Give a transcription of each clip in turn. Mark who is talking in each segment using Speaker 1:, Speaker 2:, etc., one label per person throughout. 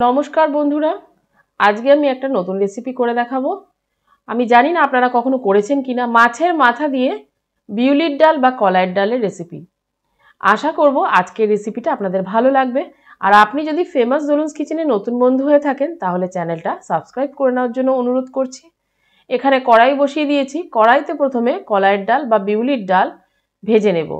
Speaker 1: নমস্কার বন্ধুরা, আজকে আমি একটা নতুন রেসিপি করে দেখাবো। আমি জানি না আপনারা কখনো করেছেন কিনা, মাছের মাথা দিয়ে বিউলির ডাল বা কলাইয়ের ডালের রেসিপি। আশা করব আজকের রেসিপিটা আপনাদের ভালো লাগবে। আর আপনি যদি ফেমাস দোলুন্স কিচেনে নতুন বন্ধু হয়ে থাকেন তাহলে চ্যানেলটা সাবস্ক্রাইব করে নেওয়ার জন্য অনুরোধ করছি। এখানে কড়াই বসিয়ে দিয়েছি। কড়াইতে প্রথমে কলাইয়ের ডাল বা বিউলির ডাল ভেজে নেব।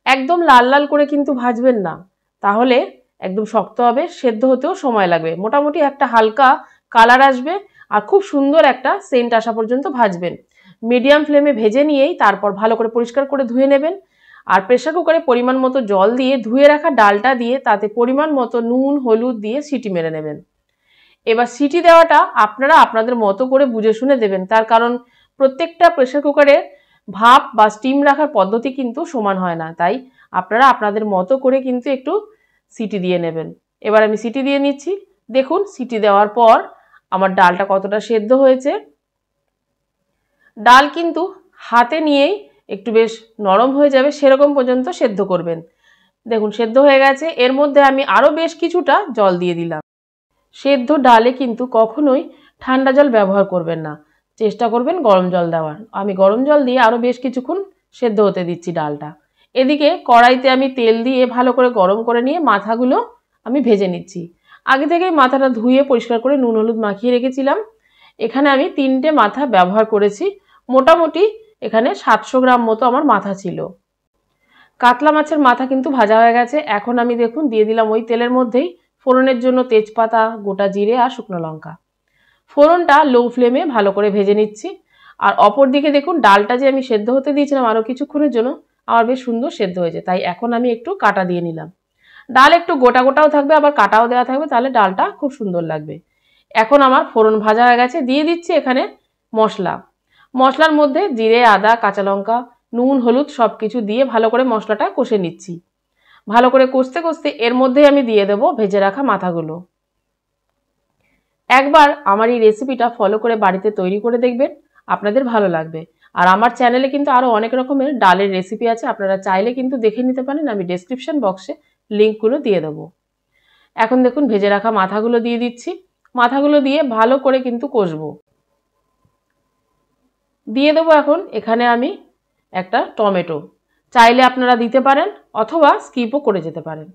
Speaker 1: একদম লাল লাল করে কিন্তু ভাজবেন না, তাহলে একদম শক্ত হবে, সেদ্ধ হতেও সময় লাগবে। মোটামুটি একটা হালকা কালার আসবে আর খুব সুন্দর একটা সেন্ট আসা পর্যন্ত ভাজবেন। মিডিয়াম ফ্লেমে ভেজে নিয়েই তারপর ভালো করে পরিষ্কার করে ধুয়ে নেবেন। আর প্রেসার কুকারে পরিমাণ মতো জল দিয়ে ধুয়ে রাখা ডালটা দিয়ে তাতে পরিমাণ মতো নুন হলুদ দিয়ে সিটি মেরে নেবেন। এবার সিটি দেওয়াটা আপনারা আপনাদের মতো করে বুঝে শুনে দেবেন, তার কারণ প্রত্যেকটা প্রেসার কুকারে ভাপ বা স্টিম রাখার পদ্ধতি কিন্তু সমান হয় না, তাই আপনারা আপনাদের মতো করে কিন্তু একটু সিটি দিয়ে নেবেন। এবার আমি সিটি দিয়ে নিচ্ছি। দেখুন সিটি দেওয়ার পর আমার ডালটা কতটা সেদ্ধ হয়েছে। ডাল কিন্তু হাতে নিয়েই একটু বেশ নরম হয়ে যাবে সেরকম পর্যন্ত সেদ্ধ করবেন। দেখুন সেদ্ধ হয়ে গেছে। এর মধ্যে আমি আরও বেশ কিছুটা জল দিয়ে দিলাম। সেদ্ধ ডালে কিন্তু কখনোই ঠান্ডা জল ব্যবহার করবেন না, চেষ্টা করবেন গরম জল দেওয়ার। আমি গরম জল দিয়ে আরও বেশ কিছুক্ষণ সেদ্ধ হতে দিচ্ছি ডালটা। এদিকে কড়াইতে আমি তেল দিয়ে ভালো করে গরম করে নিয়ে মাথাগুলো আমি ভেজে নিচ্ছি। আগে থেকেই মাথাটা ধুয়ে পরিষ্কার করে নুন হলুদ মাখিয়ে রেখেছিলাম। এখানে আমি 3টে মাথা ব্যবহার করেছি। মোটামুটি এখানে 700 গ্রাম মতো আমার মাথা ছিল। কাতলা মাছের মাথা কিন্তু ভাজা হয়ে গেছে। এখন আমি দেখুন দিয়ে দিলাম ওই তেলের মধ্যেই ফোড়নের জন্য তেজপাতা, গোটা জিরে আর শুকনো লঙ্কা। ফোড়নটা লো ফ্লেমে ভালো করে ভেজে নিচ্ছি। আর অপর দিকে দেখুন ডালটা যে আমি সেদ্ধ হতে দিয়েছিলাম আরও কিছুক্ষণের জন্য, আমার বেশ সুন্দর সেদ্ধ হয়েছে। তাই এখন আমি একটু কাটা দিয়ে নিলাম। ডাল একটু গোটা গোটাও থাকবে আবার কাটাও দেওয়া থাকবে, তাহলে ডালটা খুব সুন্দর লাগবে। এখন আমার ফোড়ন ভাজা হয়ে গেছে। দিয়ে দিচ্ছি এখানে মশলা। মশলার মধ্যে জিরে, আদা, কাঁচা লঙ্কা, নুন হলুদ সব কিছু দিয়ে ভালো করে মশলাটা কষে নিচ্ছি। ভালো করে কষতে কষতে এর মধ্যে আমি দিয়ে দেবো ভেজে রাখা মাথাগুলো। একবার আমার এই রেসিপিটা ফলো করে বাড়িতে তৈরি করে দেখবেন, আপনাদের ভালো লাগবে। আর আমার চ্যানেলে কিন্তু আরও অনেক রকমের ডালের রেসিপি আছে, আপনারা চাইলে কিন্তু দেখে নিতে পারেন। আমি ডেসক্রিপশন বক্সে লিঙ্কগুলো দিয়ে দেবো। এখন দেখুন ভেজে রাখা মাথাগুলো দিয়ে দিচ্ছি। মাথাগুলো দিয়ে ভালো করে কিন্তু কষবো। দিয়ে দেবো এখন এখানে আমি একটা টমেটো। চাইলে আপনারা দিতে পারেন অথবা স্কিপও করে যেতে পারেন,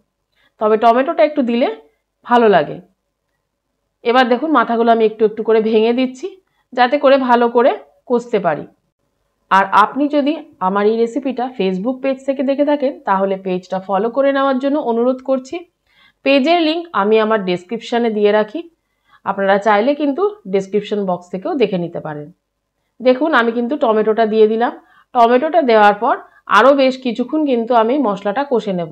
Speaker 1: তবে টমেটোটা একটু দিলে ভালো লাগে। এবার দেখুন মাথাগুলো আমি একটু একটু করে ভেঙে দিচ্ছি যাতে করে ভালো করে কষতে পারি। আর আপনি যদি আমার এই রেসিপিটা ফেসবুক পেজ থেকে দেখে থাকেন তাহলে পেজটা ফলো করে নেওয়ার জন্য অনুরোধ করছি। পেজের লিঙ্ক আমি আমার ডেসক্রিপশানে দিয়ে রাখি, আপনারা চাইলে কিন্তু ডেসক্রিপশন বক্স থেকেও দেখে নিতে পারেন। দেখুন আমি কিন্তু টমেটোটা দিয়ে দিলাম। টমেটোটা দেওয়ার পর আরও বেশ কিছুক্ষণ কিন্তু আমি মশলাটা কষে নেব।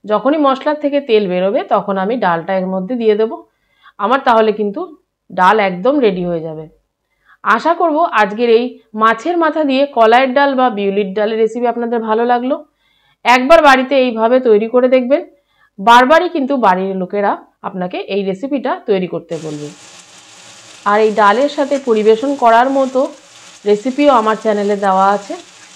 Speaker 1: যখনই মশলার থেকে তেল বেরোবে তখন আমি ডালটা এর মধ্যে দিয়ে দেবো। আমার তাহলে কিন্তু ডাল একদম রেডি হয়ে যাবে। আশা করব আজকের এই মাছের মাথা দিয়ে কলাইয়ের ডাল বা বিউলির ডালের রেসিপি আপনাদের ভালো লাগলো। একবার বাড়িতে এইভাবে তৈরি করে দেখবেন, বারবারই কিন্তু বাড়ির লোকেরা আপনাকে এই রেসিপিটা তৈরি করতে বলবে। আর এই ডালের সাথে পরিবেশন করার মতো রেসিপিও আমার চ্যানেলে দেওয়া আছে,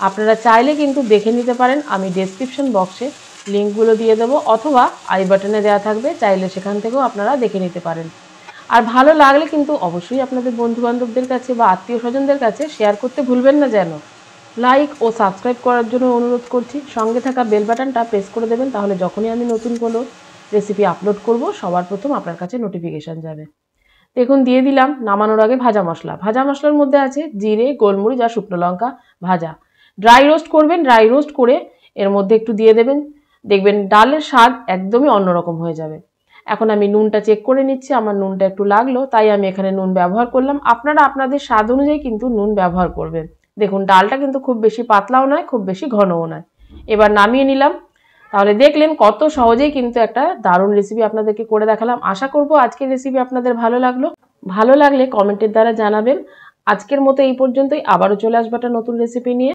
Speaker 1: আপনারা চাইলে কিন্তু দেখে নিতে পারেন। আমি ডেসক্রিপশন বক্সে লিঙ্কগুলো দিয়ে দেবো অথবা আই বাটনে দেওয়া থাকবে, চাইলে সেখান থেকেও আপনারা দেখে নিতে পারেন। আর ভালো লাগলে কিন্তু অবশ্যই আপনাদের বন্ধুবান্ধবদের কাছে বা আত্মীয় স্বজনদের কাছে শেয়ার করতে ভুলবেন না যেন। লাইক ও সাবস্ক্রাইব করার জন্য অনুরোধ করছি। সঙ্গে থাকা বেল বাটনটা প্রেস করে দেবেন, তাহলে যখনই আমি নতুন কোনো রেসিপি আপলোড করব সবার প্রথম আপনার কাছে নোটিফিকেশান যাবে। দেখুন দিয়ে দিলাম নামানোর আগে ভাজা মশলা। ভাজা মশলার মধ্যে আছে জিরে, গোলমরিচ আর শুকনো লঙ্কা ভাজা। ড্রাই রোস্ট করবেন, ড্রাই রোস্ট করে এর মধ্যে একটু দিয়ে দেবেন, দেখবেন ডালের স্বাদ একদমই অন্যরকম হয়ে যাবে। এখন আমি নুনটা চেক করে নিচ্ছি, আমার নুনটা একটু লাগলো তাই আমি এখানে নুন ব্যবহার করলাম। আপনারা আপনাদের স্বাদ অনুযায়ী কিন্তু নুন ব্যবহার করবেন। দেখুন ডালটা কিন্তু খুব বেশি পাতলাও নয়, খুব বেশি ঘনও নয়। এবার নামিয়ে নিলাম। তাহলে দেখলেন কত সহজেই কিন্তু একটা দারুণ রেসিপি আপনাদেরকে করে দেখালাম। আশা করব আজকের রেসিপি আপনাদের ভালো লাগলো। ভালো লাগলে কমেন্টের দ্বারা জানাবেন। আজকের মতো এই পর্যন্তই, আবারও চলে আসবো একটা নতুন রেসিপি নিয়ে।